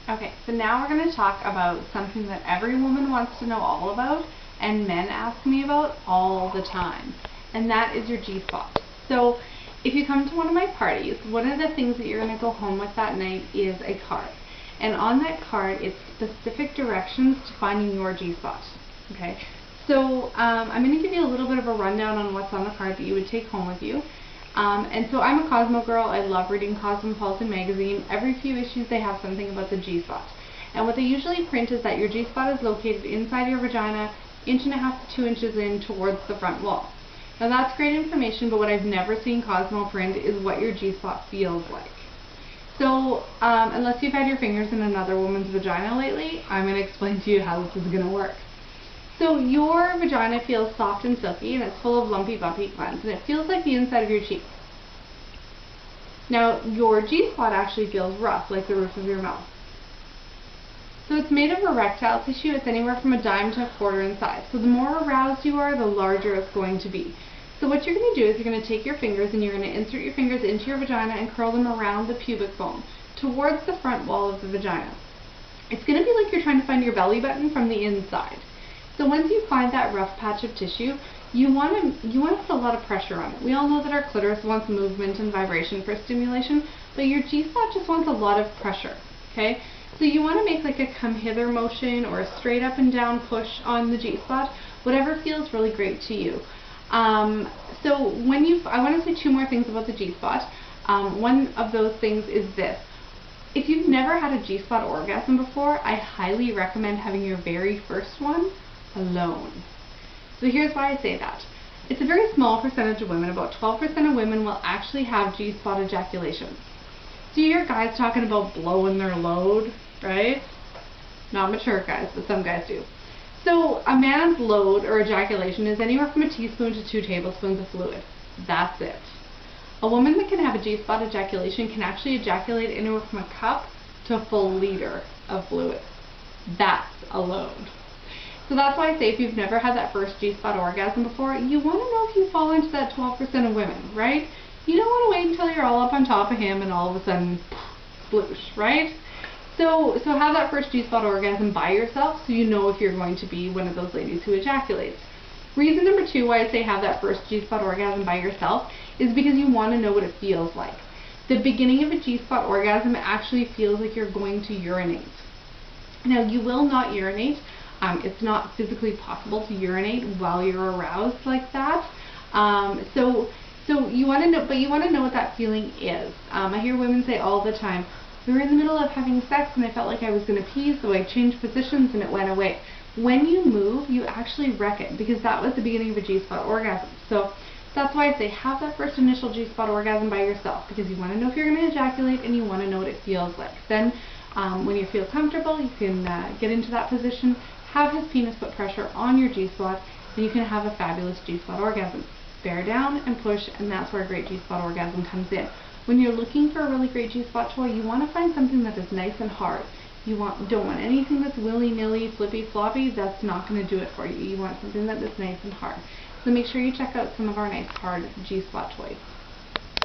Okay, so now we're going to talk about something that every woman wants to know all about, and men ask me about all the time, and that is your G-spot. So if you come to one of my parties, one of the things that you're going to go home with that night is a card. And on that card, it's specific directions to finding your G-spot. Okay, so I'm going to give you a little bit of a rundown on what's on the card that you would take home with you. And so I'm a Cosmo girl. I love reading Cosmopolitan magazine. Every few issues they have something about the G-spot. And what they usually print is that your G-spot is located inside your vagina, 1.5 to 2 inches in towards the front wall. Now that's great information, but what I've never seen Cosmo print is what your G-spot feels like. So unless you've had your fingers in another woman's vagina lately, I'm going to explain to you how this is going to work. So your vagina feels soft and silky, and it's full of lumpy, bumpy glands, and it feels like the inside of your cheek. Now, your G-spot actually feels rough, like the roof of your mouth. So it's made of erectile tissue. It's anywhere from a dime to a quarter in size. So the more aroused you are, the larger it's going to be. So what you're going to do is you're going to take your fingers and you're going to insert your fingers into your vagina and curl them around the pubic bone towards the front wall of the vagina. It's going to be like you're trying to find your belly button from the inside. So once you find that rough patch of tissue, you want to put a lot of pressure on it. We all know that our clitoris wants movement and vibration for stimulation, but your G-spot just wants a lot of pressure, okay? So you want to make like a come hither motion or a straight up and down push on the G-spot, whatever feels really great to you. So I want to say two more things about the G-spot. One of those things is this. If you've never had a G-spot orgasm before, I highly recommend having your very first one alone. So here's why I say that. It's a very small percentage of women, about 12% of women will actually have G-spot ejaculation. So you hear guys talking about blowing their load, right? Not mature guys, but some guys do. So a man's load or ejaculation is anywhere from a teaspoon to 2 tablespoons of fluid. That's it. A woman that can have a G-spot ejaculation can actually ejaculate anywhere from a cup to a full liter of fluid. That's a load. So that's why I say if you've never had that first G-spot orgasm before, you want to know if you fall into that 12% of women, right? You don't want to wait until you're all up on top of him and all of a sudden, sploosh, right? So have that first G-spot orgasm by yourself so you know if you're going to be one of those ladies who ejaculates. Reason number 2 why I say have that first G-spot orgasm by yourself is because you want to know what it feels like. The beginning of a G-spot orgasm actually feels like you're going to urinate. Now you will not urinate. It's not physically possible to urinate while you're aroused like that. So you want to know, but you want to know what that feeling is. I hear women say all the time, we were in the middle of having sex and I felt like I was going to pee, so I changed positions and it went away. When you move, you actually wreck it because that was the beginning of a G-spot orgasm. So that's why I say have that first initial G-spot orgasm by yourself, because you want to know if you're going to ejaculate and you want to know what it feels like. Then when you feel comfortable, you can get into that position, have his penis put pressure on your G-spot, and you can have a fabulous G-spot orgasm. Bear down and push, and that's where a great G-spot orgasm comes in. When you're looking for a really great G-spot toy, you want to find something that is nice and hard. You don't want anything that's willy-nilly, flippy-floppy. That's not going to do it for you. You want something that is nice and hard. So make sure you check out some of our nice hard G-spot toys.